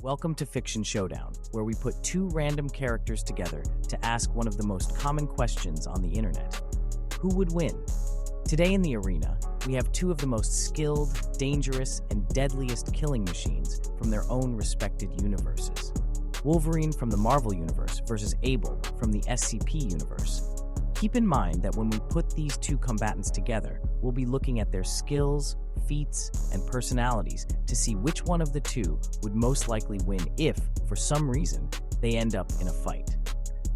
Welcome to Fiction Showdown, where we put two random characters together to ask one of the most common questions on the internet. Who would win? Today in the arena, we have two of the most skilled, dangerous, and deadliest killing machines from their own respected universes. Wolverine from the Marvel Universe versus Abel from the SCP universe. Keep in mind that when we put these two combatants together, we'll be looking at their skills, feats, and personalities to see which one of the two would most likely win if, for some reason, they end up in a fight.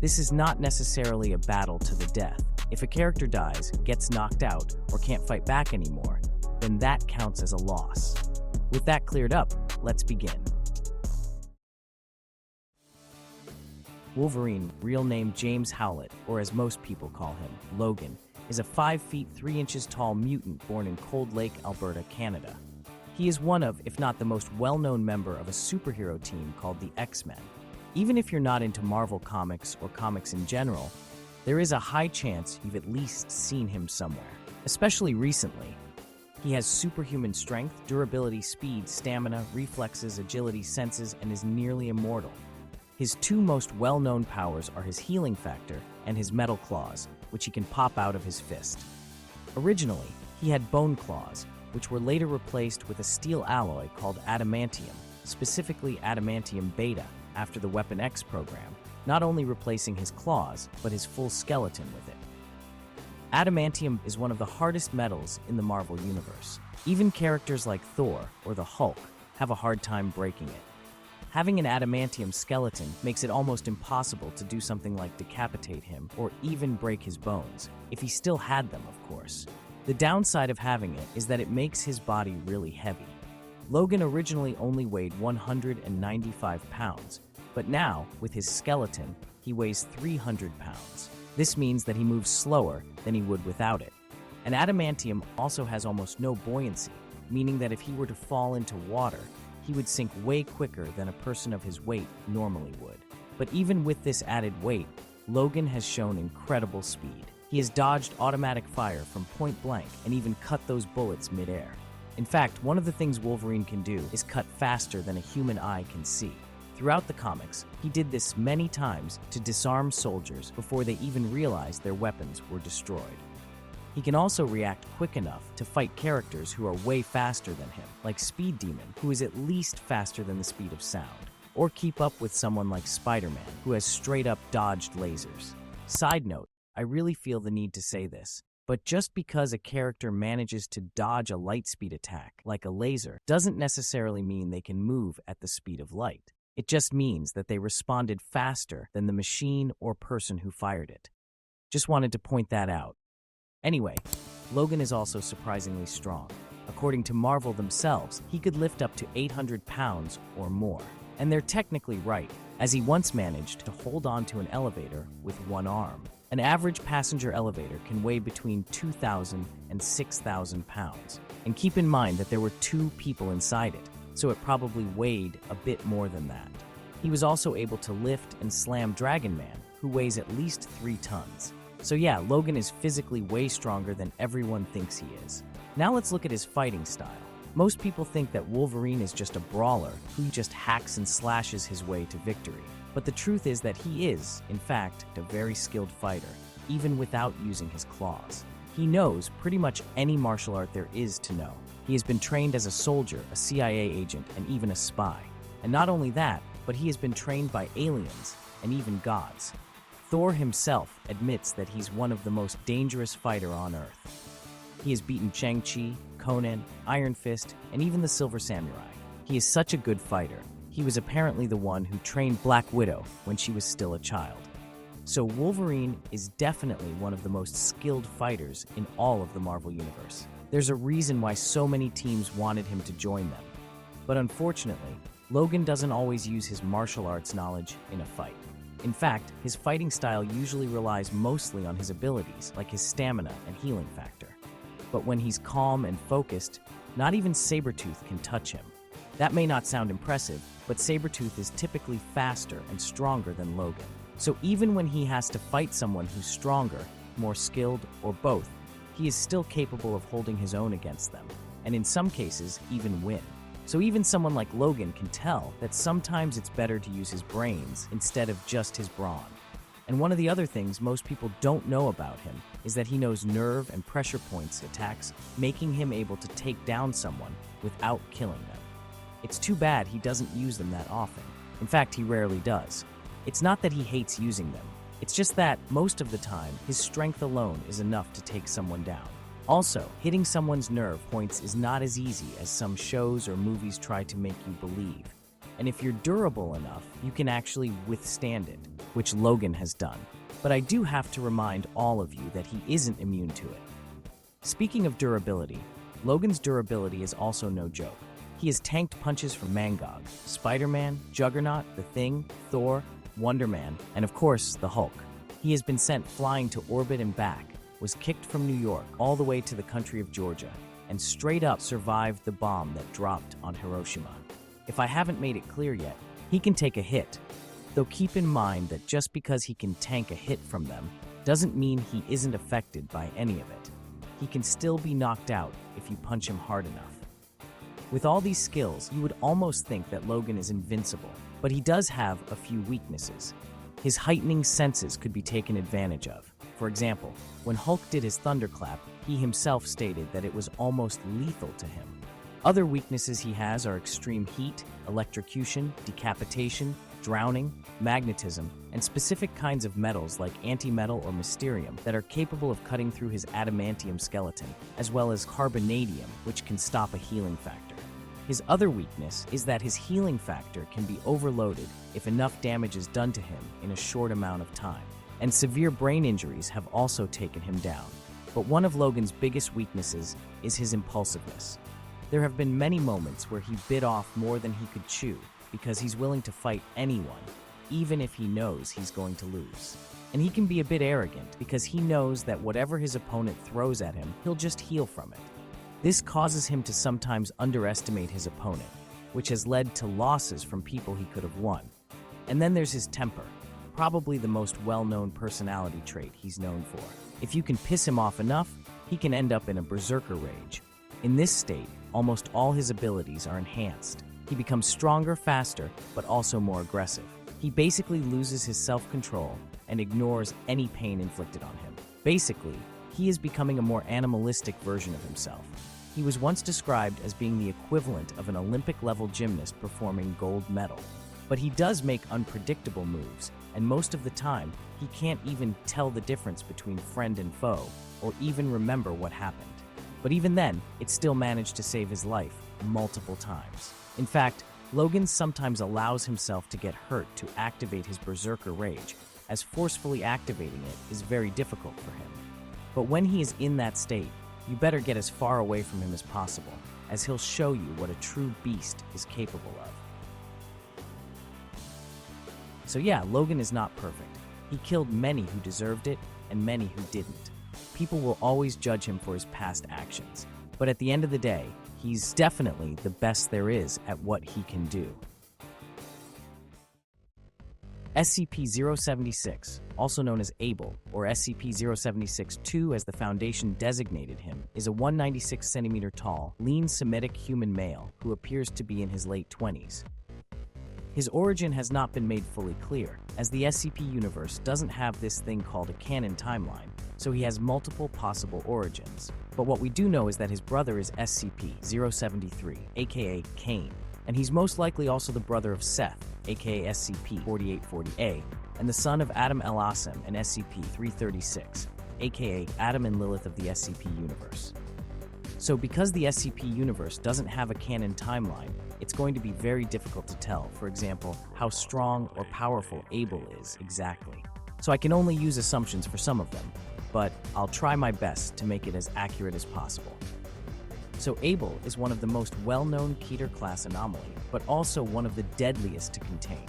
This is not necessarily a battle to the death. If a character dies, gets knocked out, or can't fight back anymore, then that counts as a loss. With that cleared up, let's begin. Wolverine, real name James Howlett, or as most people call him, Logan, is a 5 feet 3 inches tall mutant born in Cold Lake, Alberta, Canada. He is one of, if not the most well-known member of a superhero team called the X-Men. Even if you're not into Marvel comics or comics in general, there is a high chance you've at least seen him somewhere, especially recently. He has superhuman strength, durability, speed, stamina, reflexes, agility, senses, and is nearly immortal. His two most well-known powers are his healing factor and his metal claws, which he can pop out of his fist. Originally, he had bone claws, which were later replaced with a steel alloy called adamantium, specifically adamantium beta, after the Weapon X program, not only replacing his claws, but his full skeleton with it. Adamantium is one of the hardest metals in the Marvel Universe. Even characters like Thor or the Hulk have a hard time breaking it. Having an adamantium skeleton makes it almost impossible to do something like decapitate him or even break his bones, if he still had them, of course. The downside of having it is that it makes his body really heavy. Logan originally only weighed 195 pounds, but now, with his skeleton, he weighs 300 pounds. This means that he moves slower than he would without it. And adamantium also has almost no buoyancy, meaning that if he were to fall into water, he would sink way quicker than a person of his weight normally would. But even with this added weight, Logan has shown incredible speed. He has dodged automatic fire from point blank and even cut those bullets mid-air. In fact, one of the things Wolverine can do is cut faster than a human eye can see. Throughout the comics, he did this many times to disarm soldiers before they even realized their weapons were destroyed. He can also react quick enough to fight characters who are way faster than him, like Speed Demon, who is at least faster than the speed of sound, or keep up with someone like Spider-Man, who has straight-up dodged lasers. Side note, I really feel the need to say this, but just because a character manages to dodge a light-speed attack, like a laser, doesn't necessarily mean they can move at the speed of light. It just means that they responded faster than the machine or person who fired it. Just wanted to point that out. Anyway, Logan is also surprisingly strong. According to Marvel themselves, he could lift up to 800 pounds or more. And they're technically right, as he once managed to hold on to an elevator with one arm. An average passenger elevator can weigh between 2,000 and 6,000 pounds. And keep in mind that there were two people inside it, so it probably weighed a bit more than that. He was also able to lift and slam Dragon Man, who weighs at least 3 tons. So yeah, Logan is physically way stronger than everyone thinks he is. Now let's look at his fighting style. Most people think that Wolverine is just a brawler who just hacks and slashes his way to victory. But the truth is that he is, in fact, a very skilled fighter, even without using his claws. He knows pretty much any martial art there is to know. He has been trained as a soldier, a CIA agent, and even a spy. And not only that, but he has been trained by aliens and even gods. Thor himself admits that he's one of the most dangerous fighters on Earth. He has beaten Shang-Chi, Conan, Iron Fist, and even the Silver Samurai. He is such a good fighter. He was apparently the one who trained Black Widow when she was still a child. So Wolverine is definitely one of the most skilled fighters in all of the Marvel Universe. There's a reason why so many teams wanted him to join them. But unfortunately, Logan doesn't always use his martial arts knowledge in a fight. In fact, his fighting style usually relies mostly on his abilities, like his stamina and healing factor. But when he's calm and focused, not even Sabretooth can touch him. That may not sound impressive, but Sabretooth is typically faster and stronger than Logan. So even when he has to fight someone who's stronger, more skilled, or both, he is still capable of holding his own against them, and in some cases, even win. So even someone like Logan can tell that sometimes it's better to use his brains instead of just his brawn. And one of the other things most people don't know about him is that he knows nerve and pressure points attacks, making him able to take down someone without killing them. It's too bad he doesn't use them that often. In fact, he rarely does. It's not that he hates using them. It's just that, most of the time, his strength alone is enough to take someone down. Also, hitting someone's nerve points is not as easy as some shows or movies try to make you believe. And if you're durable enough, you can actually withstand it, which Logan has done. But I do have to remind all of you that he isn't immune to it. Speaking of durability, Logan's durability is also no joke. He has tanked punches from Mangog, Spider-Man, Juggernaut, The Thing, Thor, Wonder Man, and of course, the Hulk. He has been sent flying to orbit and back, was kicked from New York all the way to the country of Georgia, and straight up survived the bomb that dropped on Hiroshima. If I haven't made it clear yet, he can take a hit. Though keep in mind that just because he can tank a hit from them, doesn't mean he isn't affected by any of it. He can still be knocked out if you punch him hard enough. With all these skills, you would almost think that Logan is invincible, but he does have a few weaknesses. His heightening senses could be taken advantage of. For example, when Hulk did his thunderclap, he himself stated that it was almost lethal to him. Other weaknesses he has are extreme heat, electrocution, decapitation, drowning, magnetism, and specific kinds of metals like antimetal or mysterium that are capable of cutting through his adamantium skeleton, as well as carbonadium, which can stop a healing factor. His other weakness is that his healing factor can be overloaded if enough damage is done to him in a short amount of time. And severe brain injuries have also taken him down. But one of Logan's biggest weaknesses is his impulsiveness. There have been many moments where he bit off more than he could chew because he's willing to fight anyone, even if he knows he's going to lose. And he can be a bit arrogant because he knows that whatever his opponent throws at him, he'll just heal from it. This causes him to sometimes underestimate his opponent, which has led to losses from people he could have won. And then there's his temper. Probably the most well-known personality trait he's known for. If you can piss him off enough, he can end up in a berserker rage. In this state, almost all his abilities are enhanced. He becomes stronger faster, but also more aggressive. He basically loses his self-control and ignores any pain inflicted on him. Basically, he is becoming a more animalistic version of himself. He was once described as being the equivalent of an Olympic-level gymnast performing gold medal. But he does make unpredictable moves, and most of the time, he can't even tell the difference between friend and foe, or even remember what happened. But even then, it still managed to save his life multiple times. In fact, Logan sometimes allows himself to get hurt to activate his berserker rage, as forcefully activating it is very difficult for him. But when he is in that state, you better get as far away from him as possible, as he'll show you what a true beast is capable of. So yeah, Logan is not perfect. He killed many who deserved it, and many who didn't. People will always judge him for his past actions, but at the end of the day, he's definitely the best there is at what he can do. SCP-076, also known as Abel, or SCP-076-2 as the Foundation designated him, is a 196 centimeter tall, lean Semitic human male who appears to be in his late 20s. His origin has not been made fully clear, as the SCP universe doesn't have this thing called a canon timeline, so he has multiple possible origins. But what we do know is that his brother is SCP-073, aka Cain, and he's most likely also the brother of Seth, aka SCP-4840-A, and the son of Adam El-Asim and SCP-336, aka Adam and Lilith of the SCP universe. So because the SCP universe doesn't have a canon timeline, it's going to be very difficult to tell, for example, how strong or powerful Abel is exactly. So I can only use assumptions for some of them, but I'll try my best to make it as accurate as possible. So Abel is one of the most well-known Keter-class anomaly, but also one of the deadliest to contain.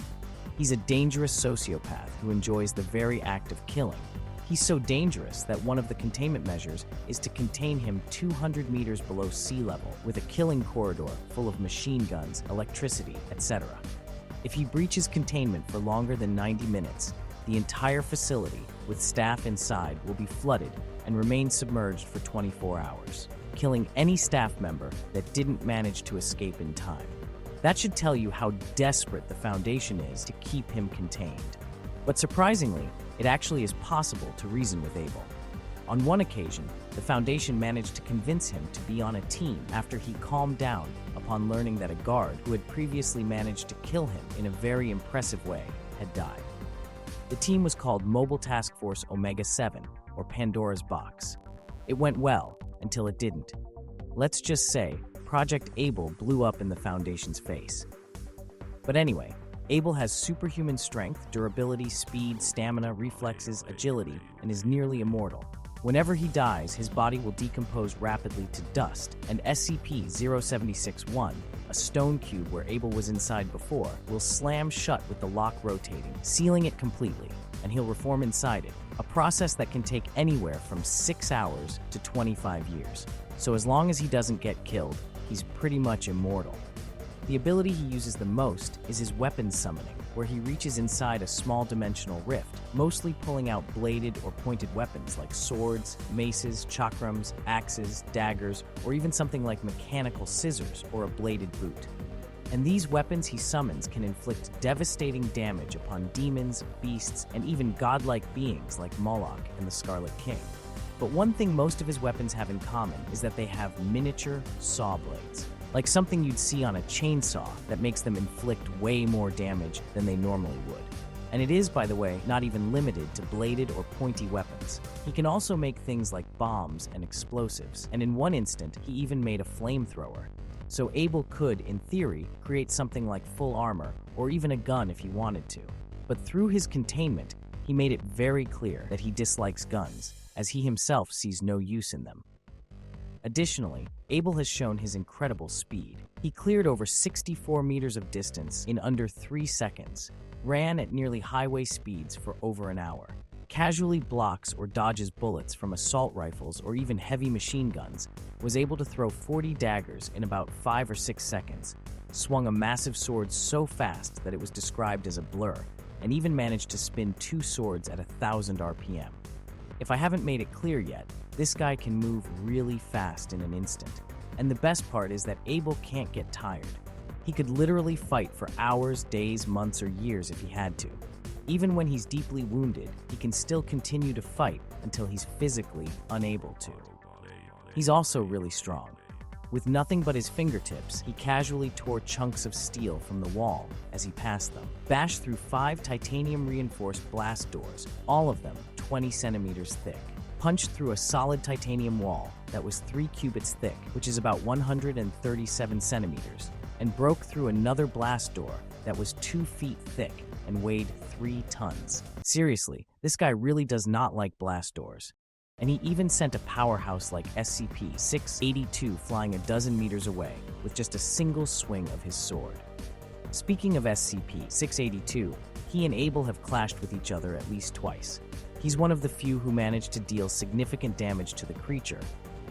He's a dangerous sociopath who enjoys the very act of killing. He's so dangerous that one of the containment measures is to contain him 200 meters below sea level with a killing corridor full of machine guns, electricity, etc. If he breaches containment for longer than 90 minutes, the entire facility, with staff inside, will be flooded and remain submerged for 24 hours, killing any staff member that didn't manage to escape in time. That should tell you how desperate the Foundation is to keep him contained. But surprisingly, it actually is possible to reason with Abel. On one occasion, the Foundation managed to convince him to be on a team after he calmed down upon learning that a guard who had previously managed to kill him in a very impressive way had died. The team was called Mobile Task Force Omega-7, or Pandora's Box. It went well until it didn't. Let's just say Project Abel blew up in the Foundation's face. But anyway, Abel has superhuman strength, durability, speed, stamina, reflexes, agility, and is nearly immortal. Whenever he dies, his body will decompose rapidly to dust, and SCP-076-1, a stone cube where Abel was inside before, will slam shut with the lock rotating, sealing it completely, and he'll reform inside it, a process that can take anywhere from 6 hours to 25 years. So as long as he doesn't get killed, he's pretty much immortal. The ability he uses the most is his weapon summoning, where he reaches inside a small dimensional rift, mostly pulling out bladed or pointed weapons like swords, maces, chakrams, axes, daggers, or even something like mechanical scissors or a bladed boot. And these weapons he summons can inflict devastating damage upon demons, beasts, and even godlike beings like Moloch and the Scarlet King. But one thing most of his weapons have in common is that they have miniature saw blades, like something you'd see on a chainsaw that makes them inflict way more damage than they normally would. And it is, by the way, not even limited to bladed or pointy weapons. He can also make things like bombs and explosives, and in one instant, he even made a flamethrower. So Abel could, in theory, create something like full armor, or even a gun if he wanted to. But through his containment, he made it very clear that he dislikes guns, as he himself sees no use in them. Additionally, Abel has shown his incredible speed. He cleared over 64 meters of distance in under 3 seconds, ran at nearly highway speeds for over an hour, casually blocks or dodges bullets from assault rifles or even heavy machine guns, was able to throw 40 daggers in about 5 or 6 seconds, swung a massive sword so fast that it was described as a blur, and even managed to spin 2 swords at 1,000 RPM. If I haven't made it clear yet, this guy can move really fast in an instant. And the best part is that Abel can't get tired. He could literally fight for hours, days, months, or years if he had to. Even when he's deeply wounded, he can still continue to fight until he's physically unable to. He's also really strong. With nothing but his fingertips, he casually tore chunks of steel from the wall as he passed them, bashed through 5 titanium-reinforced blast doors, all of them 20 centimeters thick, punched through a solid titanium wall that was 3 cubits thick, which is about 137 centimeters, and broke through another blast door that was 2 feet thick and weighed 3 tons. Seriously, this guy really does not like blast doors. And he even sent a powerhouse like SCP-076 flying a dozen meters away with just a single swing of his sword. Speaking of SCP-076, he and Abel have clashed with each other at least twice. He's one of the few who managed to deal significant damage to the creature,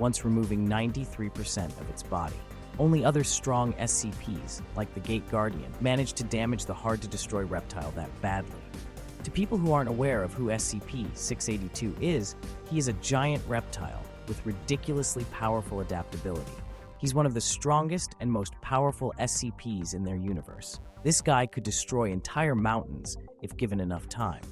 once removing 93% of its body. Only other strong SCPs, like the Gate Guardian, managed to damage the hard-to-destroy reptile that badly. To people who aren't aware of who SCP-076 is, he is a giant reptile with ridiculously powerful adaptability. He's one of the strongest and most powerful SCPs in their universe. This guy could destroy entire mountains if given enough time.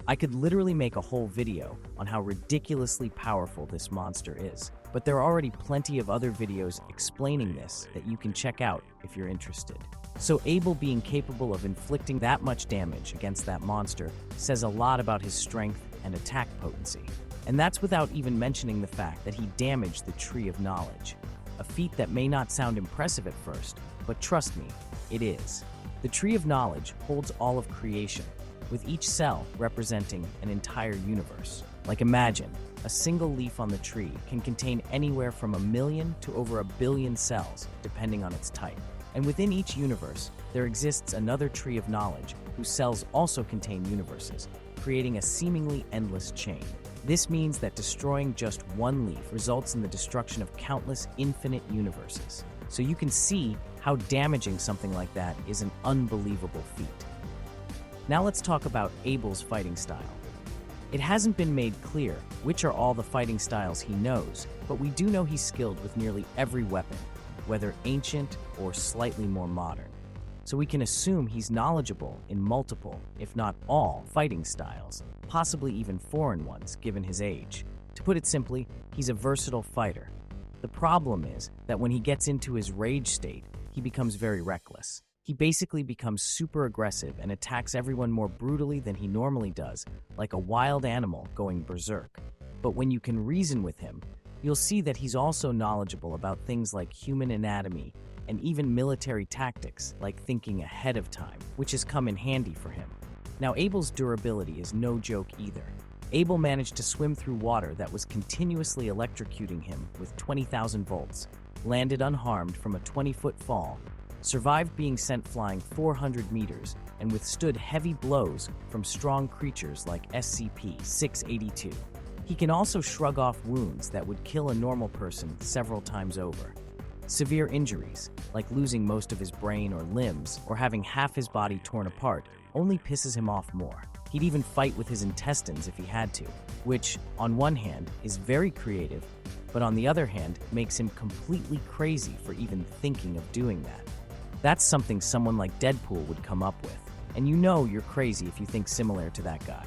I could literally make a whole video on how ridiculously powerful this monster is, but there are already plenty of other videos explaining this that you can check out if you're interested. So Abel being capable of inflicting that much damage against that monster says a lot about his strength and attack potency. And that's without even mentioning the fact that he damaged the Tree of Knowledge, a feat that may not sound impressive at first, but trust me, it is. The Tree of Knowledge holds all of creation, with each cell representing an entire universe. Like imagine, a single leaf on the tree can contain anywhere from 1 million to over 1 billion cells, depending on its type. And within each universe, there exists another Tree of Knowledge, whose cells also contain universes, creating a seemingly endless chain. This means that destroying just one leaf results in the destruction of countless infinite universes. So you can see how damaging something like that is an unbelievable feat. Now let's talk about Abel's fighting style. It hasn't been made clear which are all the fighting styles he knows, but we do know he's skilled with nearly every weapon, whether ancient or slightly more modern. so we can assume he's knowledgeable in multiple, if not all, fighting styles, possibly even foreign ones given his age. To put it simply, he's a versatile fighter. The problem is that when he gets into his rage state, he becomes very reckless. He basically becomes super aggressive and attacks everyone more brutally than he normally does, like a wild animal going berserk. But when you can reason with him, you'll see that he's also knowledgeable about things like human anatomy and even military tactics, like thinking ahead of time, which has come in handy for him. Now, Abel's durability is no joke either. Abel managed to swim through water that was continuously electrocuting him with 20,000 volts, landed unharmed from a 20-foot fall, survived being sent flying 400 meters, and withstood heavy blows from strong creatures like SCP-076. He can also shrug off wounds that would kill a normal person several times over. Severe injuries, like losing most of his brain or limbs or having half his body torn apart, only pisses him off more. He'd even fight with his intestines if he had to, which, on one hand, is very creative, but on the other hand, makes him completely crazy for even thinking of doing that. That's something someone like Deadpool would come up with, and you know you're crazy if you think similar to that guy.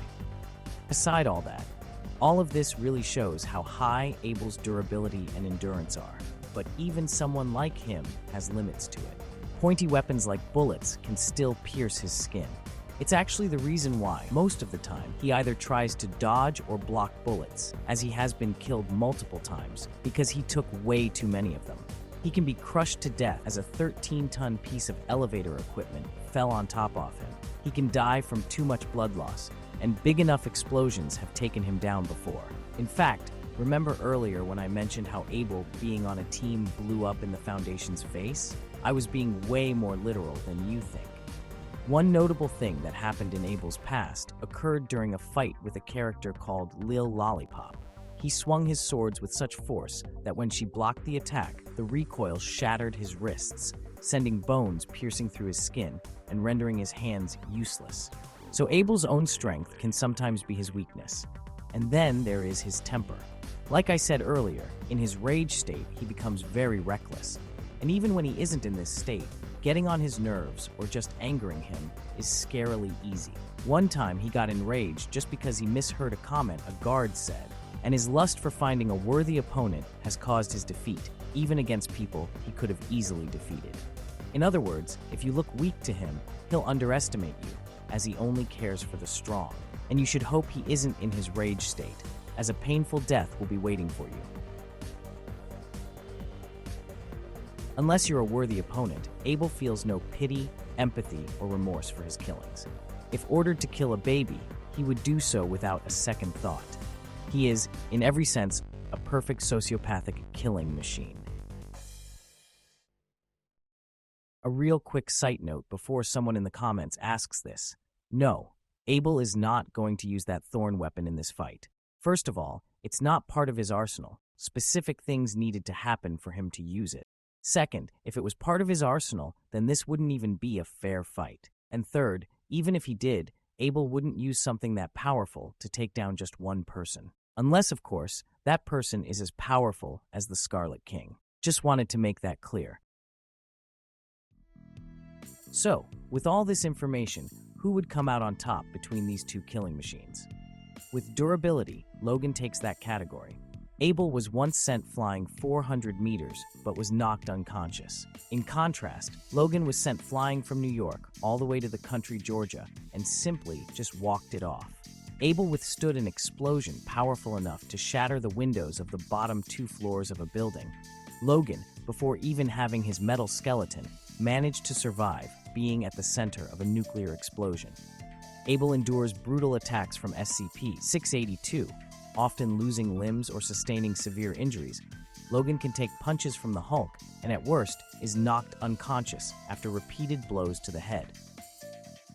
Aside all that, all of this really shows how high Abel's durability and endurance are, but even someone like him has limits to it. Pointy weapons like bullets can still pierce his skin. It's actually the reason why, most of the time, he either tries to dodge or block bullets, as he has been killed multiple times, because he took way too many of them. He can be crushed to death as a 13-ton piece of elevator equipment fell on top of him. He can die from too much blood loss, and big enough explosions have taken him down before. In fact, remember earlier when I mentioned how Abel being on a team blew up in the Foundation's face? I was being way more literal than you think. One notable thing that happened in Abel's past occurred during a fight with a character called Lil Lollipop. He swung his swords with such force that when she blocked the attack, the recoil shattered his wrists, sending bones piercing through his skin and rendering his hands useless. So Abel's own strength can sometimes be his weakness. And then there is his temper. Like I said earlier, in his rage state, he becomes very reckless. And even when he isn't in this state, getting on his nerves or just angering him is scarily easy. One time he got enraged just because he misheard a comment a guard said, and his lust for finding a worthy opponent has caused his defeat, even against people he could have easily defeated. In other words, if you look weak to him, he'll underestimate you, as he only cares for the strong. And you should hope he isn't in his rage state, as a painful death will be waiting for you. Unless you're a worthy opponent, Abel feels no pity, empathy, or remorse for his killings. If ordered to kill a baby, he would do so without a second thought. He is, in every sense, a perfect sociopathic killing machine. A real quick side note before someone in the comments asks this. No, Abel is not going to use that thorn weapon in this fight. First of all, it's not part of his arsenal. Specific things needed to happen for him to use it. Second, if it was part of his arsenal, then this wouldn't even be a fair fight. And third, even if he did, Abel wouldn't use something that powerful to take down just one person. Unless, of course, that person is as powerful as the Scarlet King. Just wanted to make that clear. So, with all this information, who would come out on top between these two killing machines? With durability, Logan takes that category. Abel was once sent flying 400 meters, but was knocked unconscious. In contrast, Logan was sent flying from New York all the way to the country Georgia and simply just walked it off. Abel withstood an explosion powerful enough to shatter the windows of the bottom 2 floors of a building. Logan, before even having his metal skeleton, managed to survive, being at the center of a nuclear explosion. Abel endures brutal attacks from SCP-076, often losing limbs or sustaining severe injuries. Logan can take punches from the Hulk and at worst is knocked unconscious after repeated blows to the head.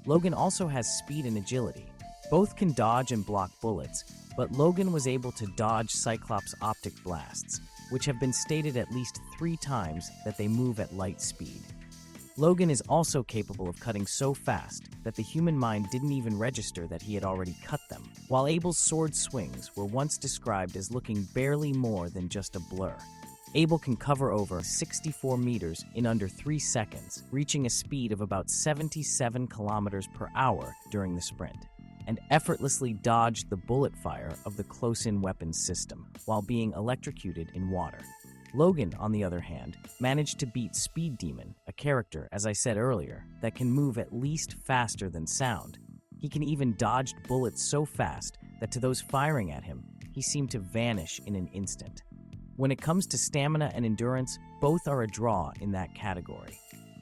Logan also has speed and agility. Both can dodge and block bullets, but Logan was able to dodge Cyclops' optic blasts, which have been stated at least 3 times that they move at light speed. Logan is also capable of cutting so fast that the human mind didn't even register that he had already cut them, while Abel's sword swings were once described as looking barely more than just a blur. Abel can cover over 64 meters in under 3 seconds, reaching a speed of about 77 kilometers per hour during the sprint, and effortlessly dodged the bullet fire of the close-in weapons system while being electrocuted in water. Logan, on the other hand, managed to beat Speed Demon, a character, as I said earlier, that can move at least faster than sound. He can even dodge bullets so fast that to those firing at him, he seemed to vanish in an instant. When it comes to stamina and endurance, both are a draw in that category.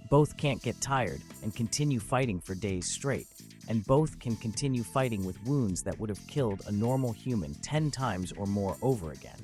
Both can't get tired and continue fighting for days straight, and both can continue fighting with wounds that would have killed a normal human 10 times or more over again.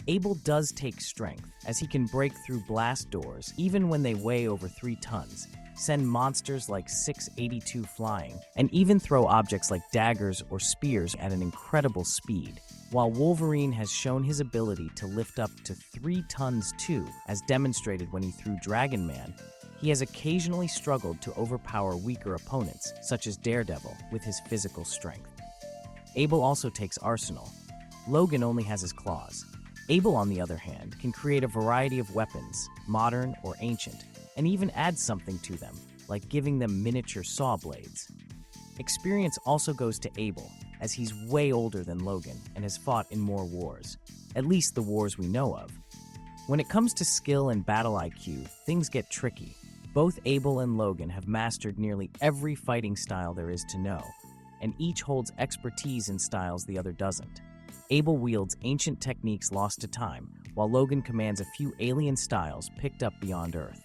Abel does take strength, as he can break through blast doors even when they weigh over 3 tons, send monsters like 682 flying, and even throw objects like daggers or spears at an incredible speed. While Wolverine has shown his ability to lift up to 3 tons too, as demonstrated when he threw Dragon Man, he has occasionally struggled to overpower weaker opponents, such as Daredevil, with his physical strength. Abel also takes Arsenal. Logan only has his claws. Abel, on the other hand, can create a variety of weapons, modern or ancient, and even add something to them, like giving them miniature saw blades. Experience also goes to Abel, as he's way older than Logan and has fought in more wars, at least the wars we know of. When it comes to skill and battle IQ, things get tricky. Both Abel and Logan have mastered nearly every fighting style there is to know, and each holds expertise in styles the other doesn't. Abel wields ancient techniques lost to time, while Logan commands a few alien styles picked up beyond Earth.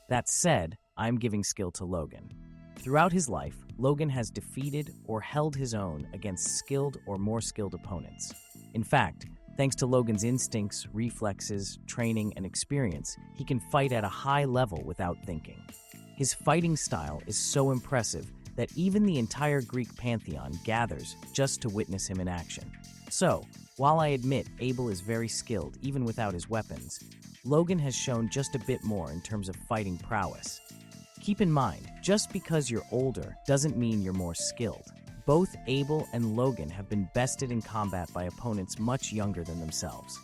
That said, I'm giving skill to Logan. Throughout his life, Logan has defeated or held his own against skilled or more skilled opponents. In fact, thanks to Logan's instincts, reflexes, training, and experience, he can fight at a high level without thinking. His fighting style is so impressive that even the entire Greek pantheon gathers just to witness him in action. So, while I admit Abel is very skilled even without his weapons, Logan has shown just a bit more in terms of fighting prowess. Keep in mind, just because you're older doesn't mean you're more skilled. Both Abel and Logan have been bested in combat by opponents much younger than themselves.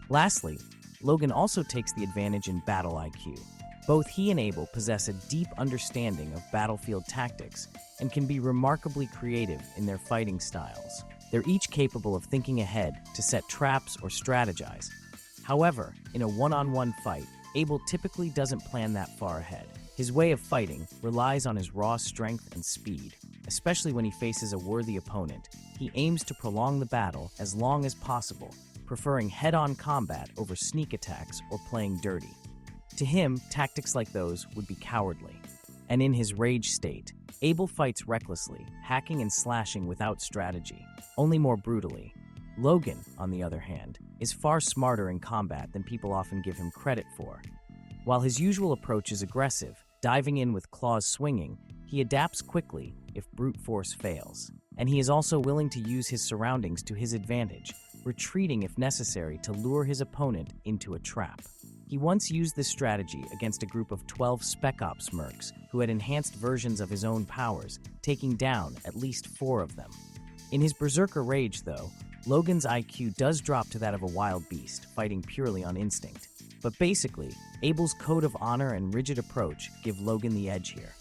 Lastly, Logan also takes the advantage in battle IQ. Both he and Abel possess a deep understanding of battlefield tactics and can be remarkably creative in their fighting styles. They're each capable of thinking ahead to set traps or strategize. However, in a one-on-one fight, Abel typically doesn't plan that far ahead. His way of fighting relies on his raw strength and speed. Especially when he faces a worthy opponent, he aims to prolong the battle as long as possible, preferring head-on combat over sneak attacks or playing dirty. To him, tactics like those would be cowardly. And in his rage state, Abel fights recklessly, hacking and slashing without strategy, only more brutally. Logan, on the other hand, is far smarter in combat than people often give him credit for. While his usual approach is aggressive, diving in with claws swinging, he adapts quickly if brute force fails. And he is also willing to use his surroundings to his advantage, retreating if necessary to lure his opponent into a trap. He once used this strategy against a group of 12 Spec Ops mercs who had enhanced versions of his own powers, taking down at least 4 of them. In his berserker rage, though, Logan's IQ does drop to that of a wild beast, fighting purely on instinct. But basically, Abel's code of honor and rigid approach give Logan the edge here.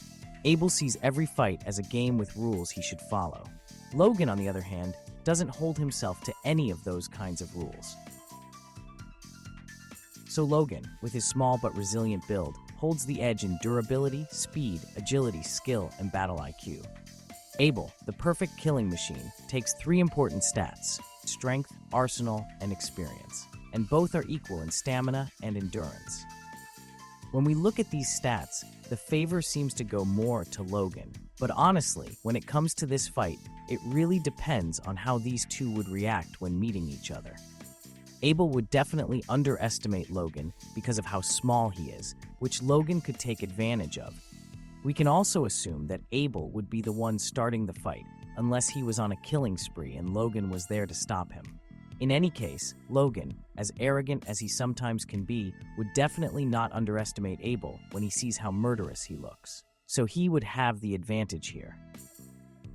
Abel sees every fight as a game with rules he should follow. Logan, on the other hand, doesn't hold himself to any of those kinds of rules. So Logan, with his small but resilient build, holds the edge in durability, speed, agility, skill, and battle IQ. Abel, the perfect killing machine, takes 3 important stats: strength, arsenal, and experience, and both are equal in stamina and endurance. When we look at these stats, the favor seems to go more to Logan. But honestly, when it comes to this fight, it really depends on how these two would react when meeting each other. Abel would definitely underestimate Logan because of how small he is, which Logan could take advantage of. We can also assume that Abel would be the one starting the fight, unless he was on a killing spree and Logan was there to stop him. In any case, Logan, as arrogant as he sometimes can be, would definitely not underestimate Abel when he sees how murderous he looks. So he would have the advantage here.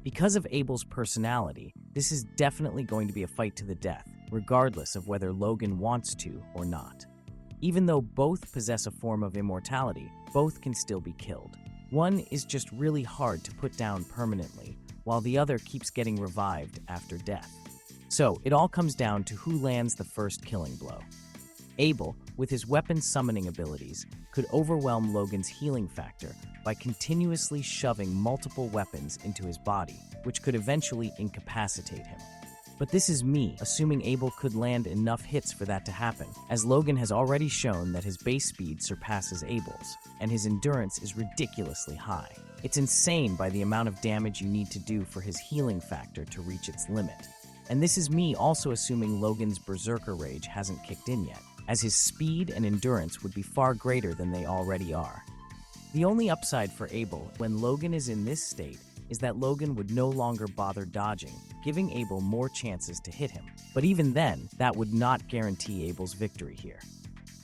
Because of Abel's personality, this is definitely going to be a fight to the death, regardless of whether Logan wants to or not. Even though both possess a form of immortality, both can still be killed. One is just really hard to put down permanently, while the other keeps getting revived after death. So, it all comes down to who lands the first killing blow. Abel, with his weapon summoning abilities, could overwhelm Logan's healing factor by continuously shoving multiple weapons into his body, which could eventually incapacitate him. But this is me assuming Abel could land enough hits for that to happen, as Logan has already shown that his base speed surpasses Abel's, and his endurance is ridiculously high. It's insane by the amount of damage you need to do for his healing factor to reach its limit. And this is me also assuming Logan's Berserker Rage hasn't kicked in yet, as his speed and endurance would be far greater than they already are. The only upside for Abel when Logan is in this state is that Logan would no longer bother dodging, giving Abel more chances to hit him. But even then, that would not guarantee Abel's victory here.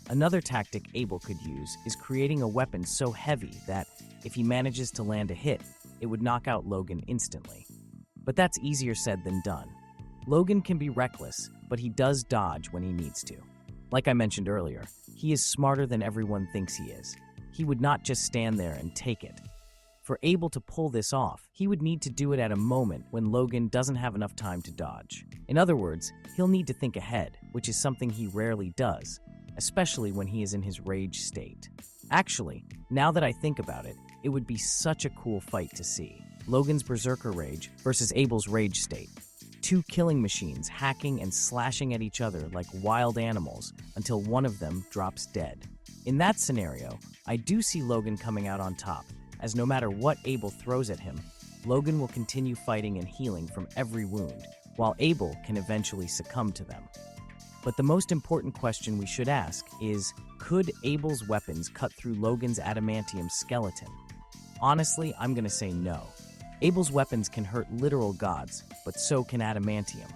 Another tactic Abel could use is creating a weapon so heavy that, if he manages to land a hit, it would knock out Logan instantly. But that's easier said than done. Logan can be reckless, but he does dodge when he needs to. Like I mentioned earlier, he is smarter than everyone thinks he is. He would not just stand there and take it. For Abel to pull this off, he would need to do it at a moment when Logan doesn't have enough time to dodge. In other words, he'll need to think ahead, which is something he rarely does, especially when he is in his rage state. Actually, now that I think about it, it would be such a cool fight to see. Logan's Berserker Rage versus Abel's Rage state. Two killing machines hacking and slashing at each other like wild animals until one of them drops dead. In that scenario, I do see Logan coming out on top, as no matter what Abel throws at him, Logan will continue fighting and healing from every wound, while Abel can eventually succumb to them. But the most important question we should ask is, could Abel's weapons cut through Logan's adamantium skeleton? Honestly, I'm gonna say no. Abel's weapons can hurt literal gods, but so can adamantium.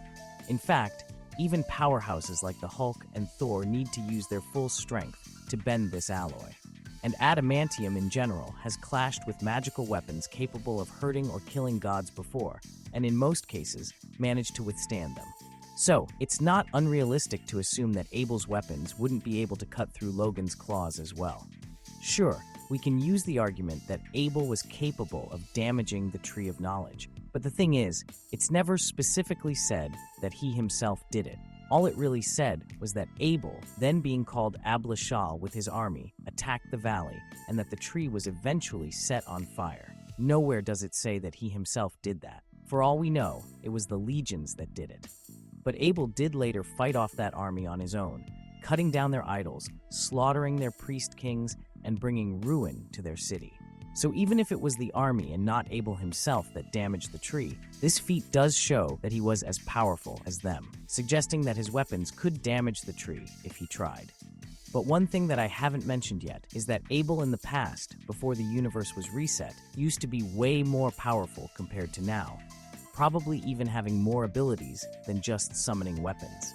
In fact, even powerhouses like the Hulk and Thor need to use their full strength to bend this alloy. And adamantium in general has clashed with magical weapons capable of hurting or killing gods before, and in most cases, managed to withstand them. So, it's not unrealistic to assume that Abel's weapons wouldn't be able to cut through Logan's claws as well. Sure, we can use the argument that Abel was capable of damaging the Tree of Knowledge, but the thing is, it's never specifically said that he himself did it. All it really said was that Abel, then being called Ablashal with his army, attacked the valley, and that the tree was eventually set on fire. Nowhere does it say that he himself did that. For all we know, it was the legions that did it. But Abel did later fight off that army on his own, cutting down their idols, slaughtering their priest kings, and bringing ruin to their city. So even if it was the army and not Abel himself that damaged the tree, this feat does show that he was as powerful as them, suggesting that his weapons could damage the tree if he tried. But one thing that I haven't mentioned yet is that Abel in the past, before the universe was reset, used to be way more powerful compared to now, probably even having more abilities than just summoning weapons.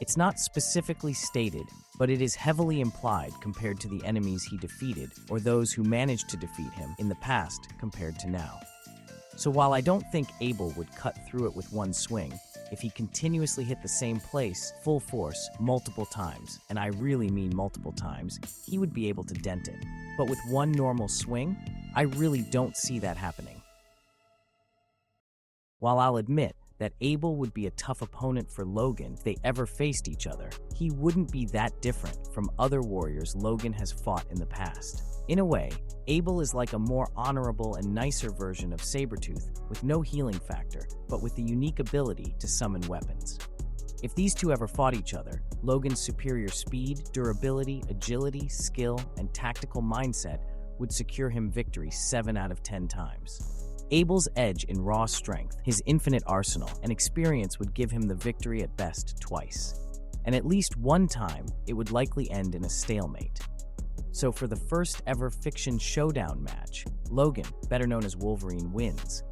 It's not specifically stated, but it is heavily implied compared to the enemies he defeated or those who managed to defeat him in the past compared to now. So while I don't think Abel would cut through it with one swing, if he continuously hit the same place, full force, multiple times, and I really mean multiple times, he would be able to dent it. But with one normal swing, I really don't see that happening. While I'll admit that Abel would be a tough opponent for Logan if they ever faced each other, he wouldn't be that different from other warriors Logan has fought in the past. In a way, Abel is like a more honorable and nicer version of Sabretooth with no healing factor, but with the unique ability to summon weapons. If these two ever fought each other, Logan's superior speed, durability, agility, skill, and tactical mindset would secure him victory 7 out of 10 times. Abel's edge in raw strength, his infinite arsenal, and experience would give him the victory at best twice. And at least one time, it would likely end in a stalemate. So for the first ever fiction showdown match, Logan, better known as Wolverine, wins.